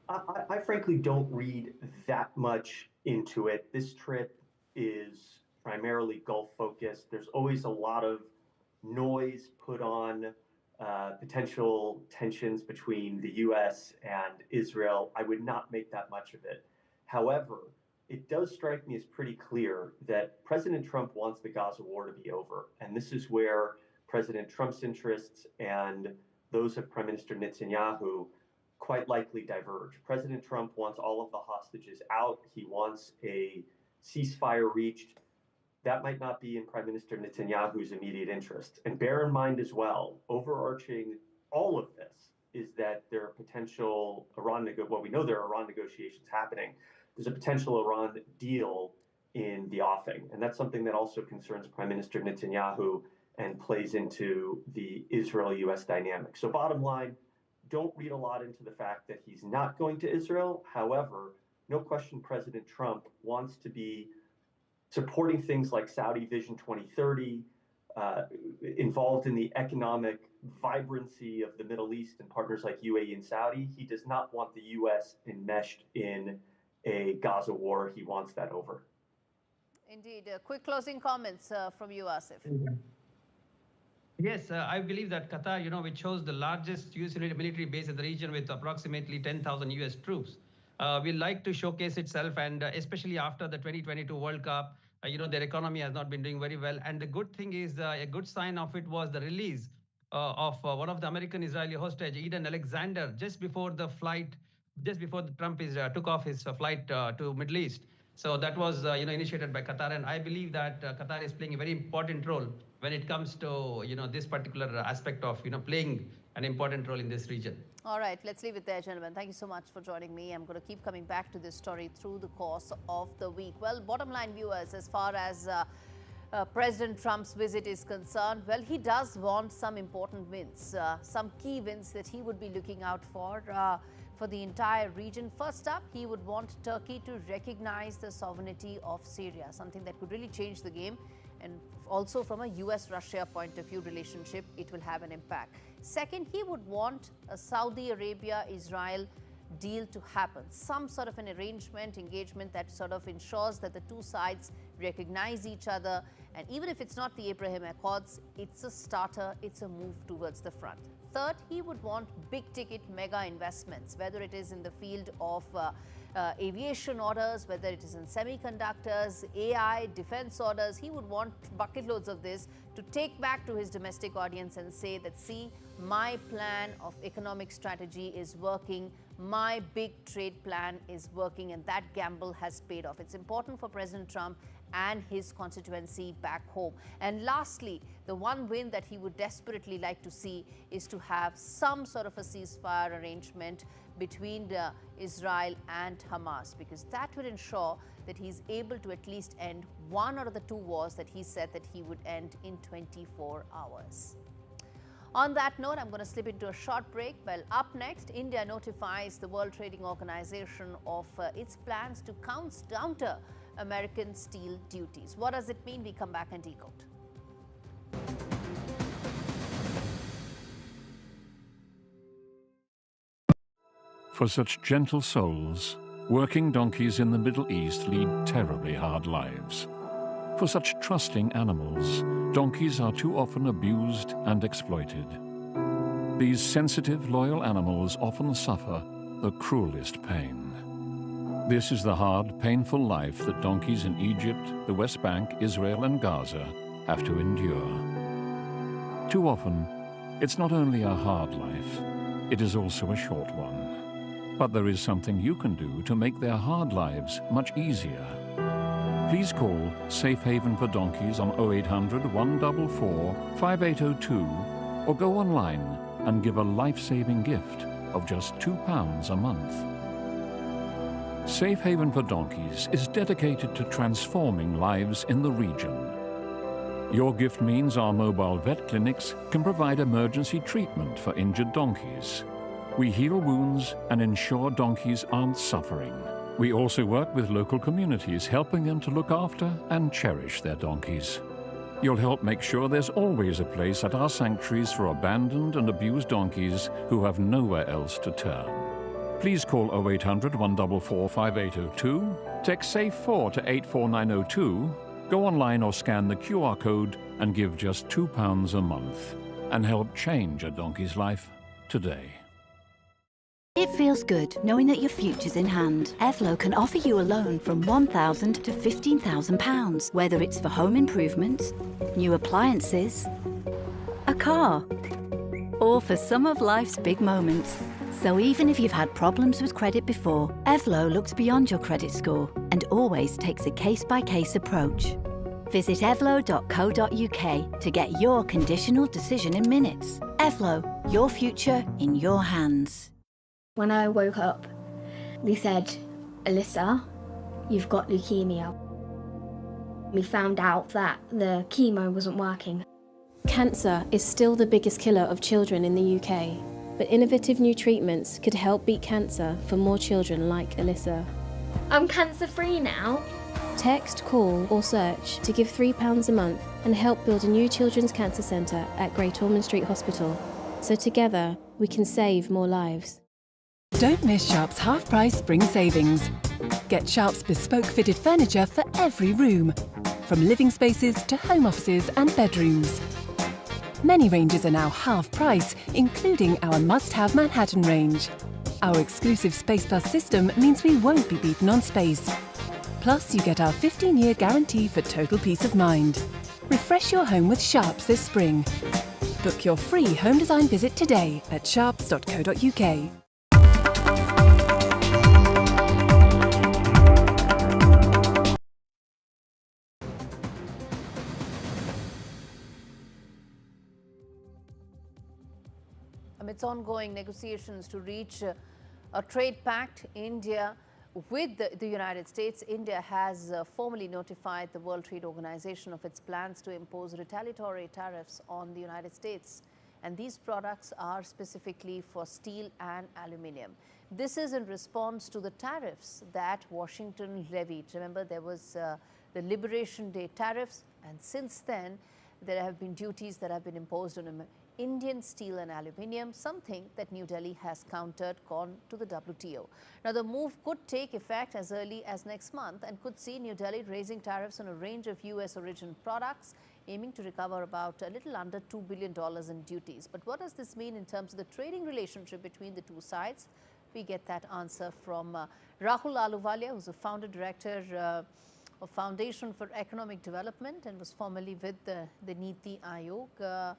I frankly don't read that much into it. This trip is primarily Gulf focused. There's always a lot of noise put on potential tensions between the U.S. and Israel. I would not make that much of it. However, it does strike me as pretty clear that President Trump wants the Gaza war to be over. And this is where President Trump's interests and those of Prime Minister Netanyahu quite likely diverge. President Trump wants all of the hostages out. He wants a ceasefire reached. That might not be in Prime Minister Netanyahu's immediate interest. And bear in mind as well, overarching all of this is that there are potential we know there are Iran negotiations happening. There's a potential Iran deal in the offing. And that's something that also concerns Prime Minister Netanyahu and plays into the Israel-US dynamic. So bottom line, don't read a lot into the fact that he's not going to Israel. However, no question President Trump wants to be supporting things like Saudi Vision 2030, involved in the economic vibrancy of the Middle East and partners like UAE and Saudi. He does not want the US enmeshed in a Gaza war. He wants that over. Indeed. Quick closing comments from you, Asif. Yes, I believe that Qatar, which hosts the largest US military base in the region with approximately 10,000 US troops, will like to showcase itself, and especially after the 2022 World Cup, their economy has not been doing very well. And the good thing is, a good sign of it was the release of one of the American-Israeli hostage, Eden Alexander, just before Trump took off his flight to Middle East. So that was initiated by Qatar, and I believe that Qatar is playing a very important role when it comes to this particular aspect of playing an important role in this region. All right, let's leave it there, gentlemen. Thank you so much for joining me. I'm going to keep coming back to this story through the course of the week. Well, bottom line, viewers, as far as President Trump's visit is concerned, well, he does want some important wins, some key wins that he would be looking out for the entire region. First up, he would want Turkey to recognize the sovereignty of Syria, something that could really change the game. And also from a US-Russia point of view relationship, it will have an impact. Second, he would want a Saudi Arabia-Israel deal to happen, some sort of an arrangement, engagement that sort of ensures that the two sides recognize each other. And even if it's not the Abraham Accords, it's a starter, it's a move towards the front. Third, he would want big-ticket mega investments, whether it is in the field of aviation orders, whether it is in semiconductors, AI, defense orders. He would want bucket loads of this to take back to his domestic audience and say that, see, my plan of economic strategy is working, my big trade plan is working, and that gamble has paid off. It's important for President Trump and his constituency back home. And lastly, the one win that he would desperately like to see is to have some sort of a ceasefire arrangement between Israel and Hamas, because that would ensure that he's able to at least end one out of the two wars that he said that he would end in 24 hours. On that note, I'm going to slip into a short break. Well, up next, India notifies the World Trading Organization of its plans to counter American steel duties. What does it mean? We come back and decode. For such gentle souls, working donkeys in the Middle East lead terribly hard lives. For such trusting animals, donkeys are too often abused and exploited. These sensitive, loyal animals often suffer the cruelest pain. This is the hard, painful life that donkeys in Egypt, the West Bank, Israel, and Gaza have to endure. Too often, it's not only a hard life, it is also a short one. But there is something you can do to make their hard lives much easier. Please call Safe Haven for Donkeys on 0800 144 5802 or go online and give a life-saving gift of just £2 a month. Safe Haven for Donkeys is dedicated to transforming lives in the region. Your gift means our mobile vet clinics can provide emergency treatment for injured donkeys. We heal wounds and ensure donkeys aren't suffering. We also work with local communities, helping them to look after and cherish their donkeys. You'll help make sure there's always a place at our sanctuaries for abandoned and abused donkeys who have nowhere else to turn. Please call 0800 144 5802, text SAFE4 to 84902, go online or scan the QR code and give just £2 a month and help change a donkey's life today. It feels good knowing that your future's in hand. Evlo can offer you a loan from £1,000 to £15,000, whether it's for home improvements, new appliances, a car, or for some of life's big moments. So even if you've had problems with credit before, Evlo looks beyond your credit score and always takes a case-by-case approach. Visit evlo.co.uk to get your conditional decision in minutes. Evlo, your future in your hands. When I woke up, they said, Alyssa, you've got leukemia. We found out that the chemo wasn't working. Cancer is still the biggest killer of children in the UK, but innovative new treatments could help beat cancer for more children like Alyssa. I'm cancer-free now. Text, call or search to give £3 a month and help build a new children's cancer centre at Great Ormond Street Hospital. So together, we can save more lives. Don't miss Sharp's half-price spring savings. Get Sharp's bespoke fitted furniture for every room, from living spaces to home offices and bedrooms. Many ranges are now half price, including our must-have Manhattan range. Our exclusive Space Plus system means we won't be beaten on space. Plus, you get our 15-year guarantee for total peace of mind. Refresh your home with Sharps this spring. Book your free home design visit today at sharps.co.uk. Amidst ongoing negotiations to reach a trade pact, India with the United States, India has formally notified the World Trade Organization of its plans to impose retaliatory tariffs on the United States. And these products are specifically for steel and aluminium. This is in response to the tariffs that Washington levied. Remember, there was the Liberation Day tariffs, and since then, there have been duties that have been imposed on Indian steel and aluminium, something that New Delhi has countered, gone to the WTO. Now, the move could take effect as early as next month and could see New Delhi raising tariffs on a range of US origin products, aiming to recover about a little under $2 billion in duties. But what does this mean in terms of the trading relationship between the two sides? We get that answer from Rahul Ahluwalia, who's a founder director of Foundation for Economic Development and was formerly with the Niti Aayog.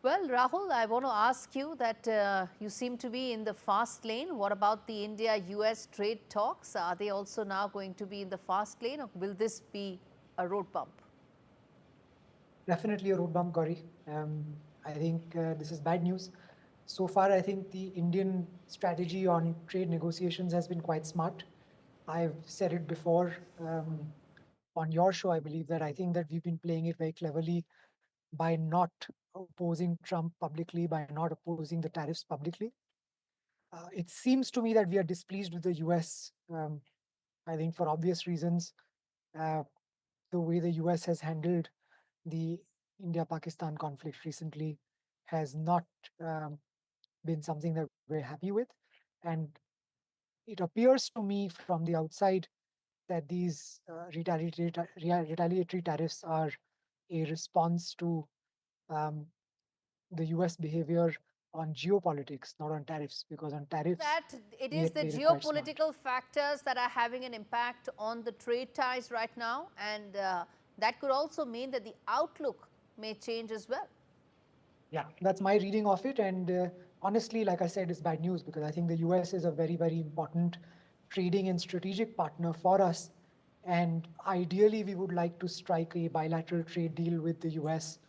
Well, Rahul, I want to ask you that you seem to be in the fast lane. What about the India-US trade talks? Are they also now going to be in the fast lane, or will this be a road bump? Definitely a road bump, Gaurie. I think this is bad news. So far, I think the Indian strategy on trade negotiations has been quite smart. I've said it before on your show, I believe, that I think that we've been playing it very cleverly by not opposing Trump publicly, by not opposing the tariffs publicly. It seems to me that we are displeased with the US, I think for obvious reasons. The way the US has handled the India-Pakistan conflict recently has not been something that we're happy with. And it appears to me from the outside that these retaliatory tariffs are a response to the US behavior on geopolitics, not on tariffs, because on tariffs... That it is the geopolitical factors that are having an impact on the trade ties right now, and that could also mean that the outlook may change as well. Yeah, that's my reading of it, and honestly, like I said, it's bad news because I think the US is a very, very important trading and strategic partner for us, and ideally we would like to strike a bilateral trade deal with the US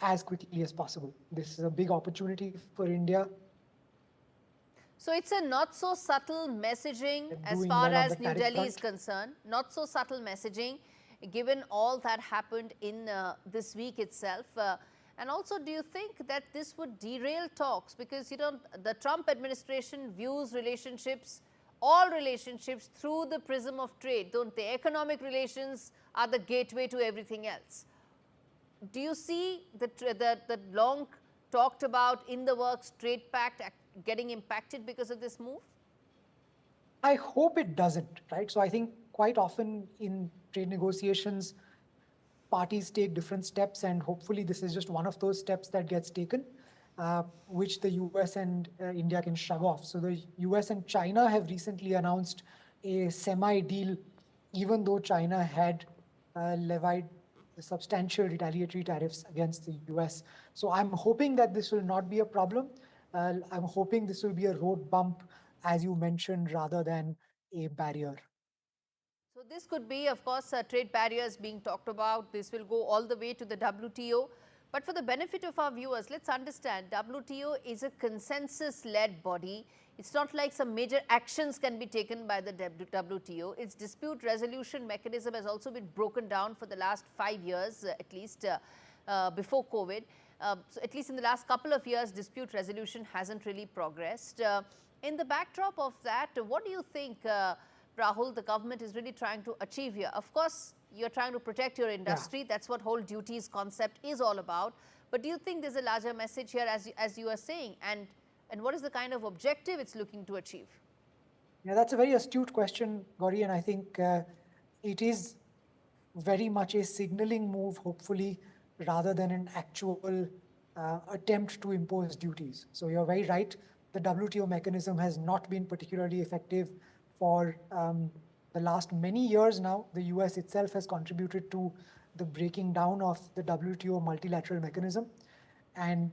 as quickly as possible. This is a big opportunity for India. So it's a not so subtle messaging as far as New Delhi is concerned, not so subtle messaging given all that happened in this week itself. And also, do you think that this would derail talks? Because, you know, the Trump administration views relationships, all relationships, through the prism of trade, don't they? Economic relations are the gateway to everything else. Do you see the long talked about in the works trade pact getting impacted because of this move? I hope it doesn't, right? So I think quite often in trade negotiations, parties take different steps, and hopefully this is just one of those steps that gets taken. which the US and India can shove off. So the US and China have recently announced a semi-deal, even though China had levied substantial retaliatory tariffs against the US. So I'm hoping that this will not be a problem. I'm hoping this will be a road bump, as you mentioned, rather than a barrier. So this could be, of course, trade barriers being talked about. This will go all the way to the WTO. But for the benefit of our viewers, let's understand WTO is a consensus-led body. It's not like some major actions can be taken by the WTO. Its dispute resolution mechanism has also been broken down for the last 5 years, at least before COVID. So at least in the last couple of years, dispute resolution hasn't really progressed. In the backdrop of that, what do you think, Rahul, the government is really trying to achieve here? Of course, you're trying to protect your industry. Yeah. That's what whole duties concept is all about. But do you think there's a larger message here, as you are saying? And what is the kind of objective it's looking to achieve? Yeah, that's a very astute question, Gaurie, and I think it is very much a signaling move, hopefully, rather than an actual attempt to impose duties. So you're very right. The WTO mechanism has not been particularly effective for the last many years now. The US itself has contributed to the breaking down of the WTO multilateral mechanism. And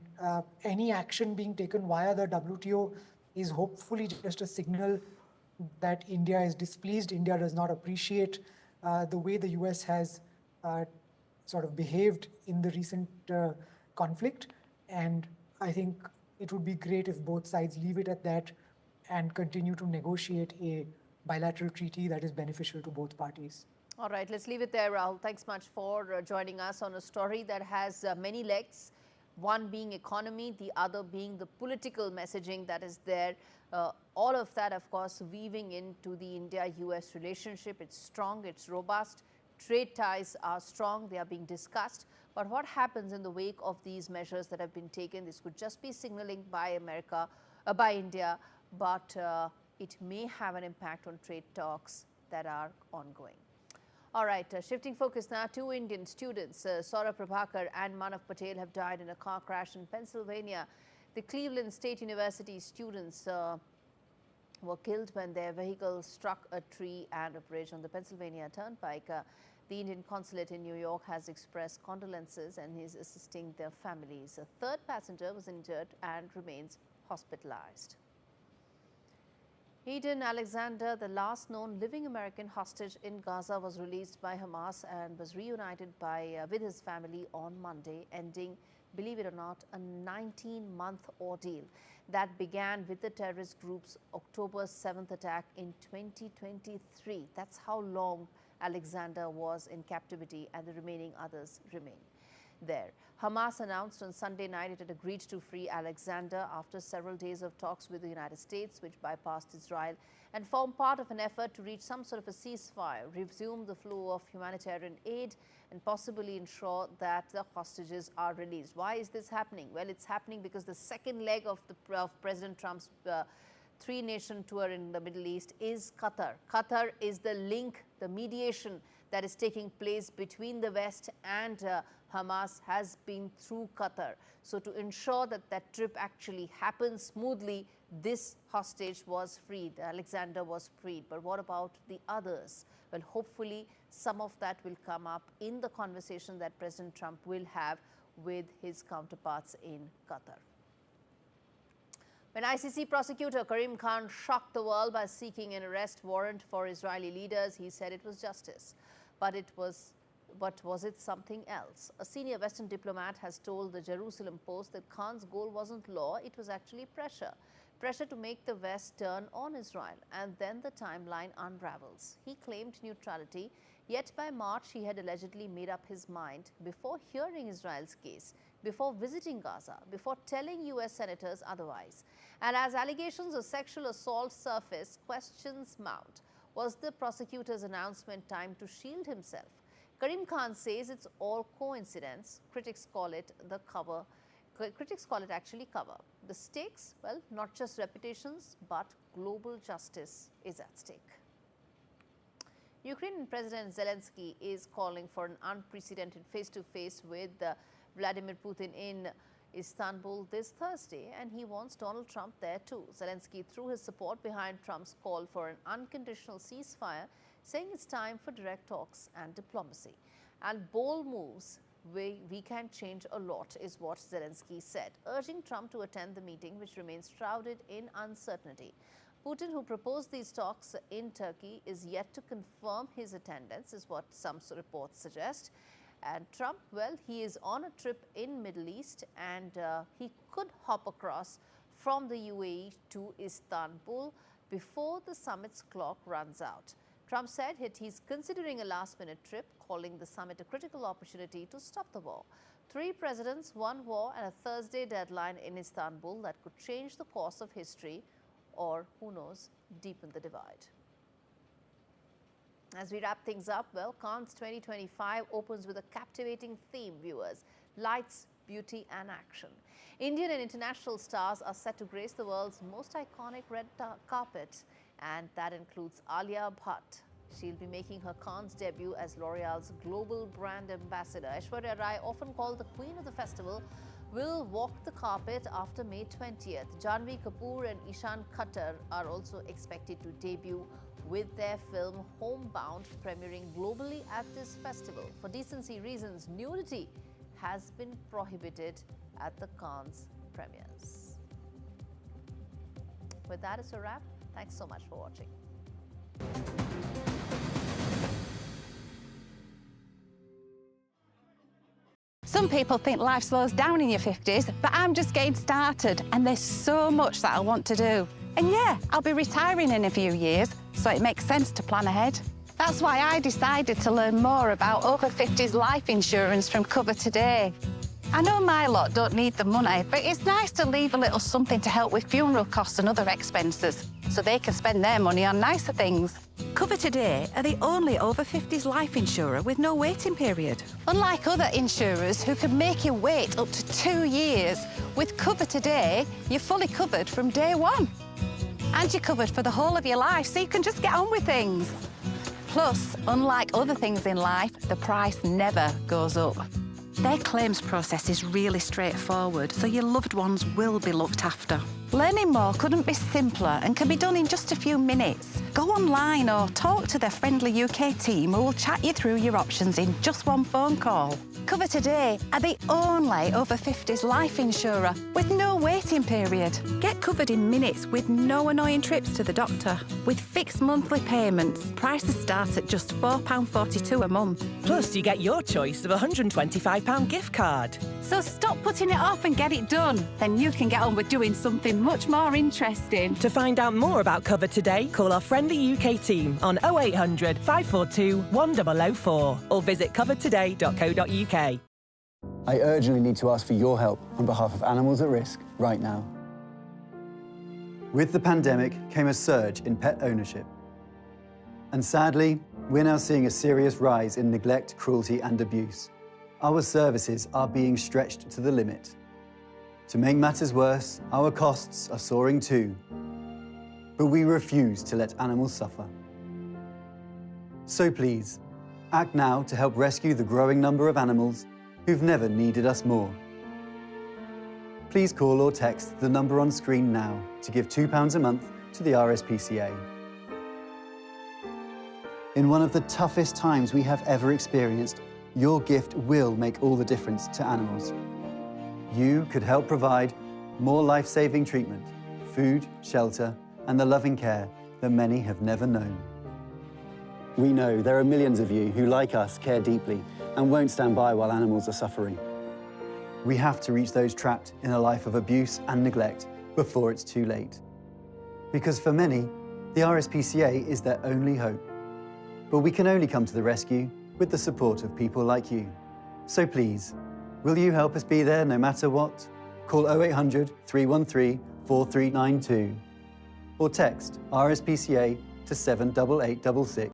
any action being taken via the WTO is hopefully just a signal that India is displeased. India does not appreciate the way the US has sort of behaved in the recent conflict. And I think it would be great if both sides leave it at that and continue to negotiate a bilateral treaty that is beneficial to both parties. All right, let's leave it there, Rahul. Thanks much for joining us on a story that has many legs, one being economy, the other being the political messaging that is there. All of that, of course, weaving into the India-US relationship. It's strong, it's robust. Trade ties are strong, they are being discussed. But what happens in the wake of these measures that have been taken? This could just be signaling by India, but it may have an impact on trade talks that are ongoing. All right, shifting focus now, 2 Indian students, Saurabh Prabhakar and Manav Patel, have died in a car crash in Pennsylvania. The Cleveland State University students were killed when their vehicle struck a tree and a bridge on the Pennsylvania Turnpike. The Indian consulate in New York has expressed condolences and is assisting their families. A third passenger was injured and remains hospitalized. Eden Alexander, the last known living American hostage in Gaza, was released by Hamas and was reunited with his family on Monday, ending, believe it or not, a 19-month ordeal that began with the terrorist group's October 7th attack in 2023. That's how long Alexander was in captivity, and the remaining others remain there. Hamas announced on Sunday night it had agreed to free Alexander after several days of talks with the United States, which bypassed Israel and formed part of an effort to reach some sort of a ceasefire, resume the flow of humanitarian aid, and possibly ensure that the hostages are released. Why is this happening? Well, it's happening because the second leg of President Trump's 3-nation tour in the Middle East is Qatar. Qatar is the link, the mediation that is taking place between the West and Hamas has been through Qatar. So to ensure that that trip actually happens smoothly, this hostage was freed. Alexander was freed. But what about the others? Well, hopefully some of that will come up in the conversation that President Trump will have with his counterparts in Qatar. When ICC prosecutor Karim Khan shocked the world by seeking an arrest warrant for Israeli leaders, he said it was justice. But was it something else? A senior Western diplomat has told the Jerusalem Post that Khan's goal wasn't law, it was actually pressure. Pressure to make the West turn on Israel, and then the timeline unravels. He claimed neutrality, yet by March he had allegedly made up his mind before hearing Israel's case, before visiting Gaza, before telling US senators otherwise. And as allegations of sexual assault surface, questions mount. Was the prosecutor's announcement time to shield himself? Karim Khan says it's all coincidence. Critics call it actually cover. The stakes, well, not just reputations, but global justice is at stake. Ukrainian President Zelensky is calling for an unprecedented face-to-face with Vladimir Putin in Istanbul this Thursday, and he wants Donald Trump there too. Zelensky threw his support behind Trump's call for an unconditional ceasefire, saying it's time for direct talks and diplomacy. And bold moves, we can change a lot, is what Zelensky said, urging Trump to attend the meeting, which remains shrouded in uncertainty. Putin, who proposed these talks in Turkey, is yet to confirm his attendance, is what some reports suggest. And Trump, well, he is on a trip in Middle East, and he could hop across from the UAE to Istanbul before the summit's clock runs out. Trump said he's considering a last-minute trip, calling the summit a critical opportunity to stop the war. 3 presidents, 1 war, and a Thursday deadline in Istanbul that could change the course of history, or, who knows, deepen the divide. As we wrap things up, well, Cannes 2025 opens with a captivating theme, viewers: lights, beauty and action. Indian and international stars are set to grace the world's most iconic red carpet, and that includes Alia Bhatt. She'll be making her Cannes debut as L'Oreal's global brand ambassador. Aishwarya Rai, often called the queen of the festival, will walk the carpet after May 20th. Janhvi Kapoor and Ishan Khattar are also expected to debut with their film Homebound, premiering globally at this festival. For decency reasons, nudity has been prohibited at the Cannes premieres. With that, it's a wrap. Thanks so much for watching. Some people think life slows down in your 50s, but I'm just getting started, and there's so much that I want to do. And yeah, I'll be retiring in a few years, so it makes sense to plan ahead. That's why I decided to learn more about over 50s life insurance from Cover Today. I know my lot don't need the money, but it's nice to leave a little something to help with funeral costs and other expenses, so they can spend their money on nicer things. Cover Today are the only over 50s life insurer with no waiting period. Unlike other insurers who can make you wait up to 2 years, with Cover Today, you're fully covered from day one. And you're covered for the whole of your life, so you can just get on with things. Plus, unlike other things in life, the price never goes up. Their claims process is really straightforward, so your loved ones will be looked after. Learning more couldn't be simpler and can be done in just a few minutes. Go online or talk to their friendly UK team who will chat you through your options in just one phone call. Cover Today are the only over 50s life insurer with no waiting period. Get covered in minutes with no annoying trips to the doctor. With fixed monthly payments, prices start at just £4.42 a month. Plus, you get your choice of a £125 gift card. So stop putting it off and get it done. Then you can get on with doing something much more interesting. To find out more about Cover Today, call our friendly UK team on 0800 542 1004 or visit covertoday.co.uk. I urgently need to ask for your help on behalf of animals at risk right now. With the pandemic came a surge in pet ownership. And sadly, we're now seeing a serious rise in neglect, cruelty and abuse. Our services are being stretched to the limit. To make matters worse, our costs are soaring too. But we refuse to let animals suffer. So please, act now to help rescue the growing number of animals who've never needed us more. Please call or text the number on screen now to give £2 a month to the RSPCA. In one of the toughest times we have ever experienced, your gift will make all the difference to animals. You could help provide more life-saving treatment, food, shelter, and the loving care that many have never known. We know there are millions of you who, like us, care deeply and won't stand by while animals are suffering. We have to reach those trapped in a life of abuse and neglect before it's too late. Because for many, the RSPCA is their only hope. But we can only come to the rescue with the support of people like you. So please, will you help us be there no matter what? Call 0800 313 4392 or text RSPCA to 78866.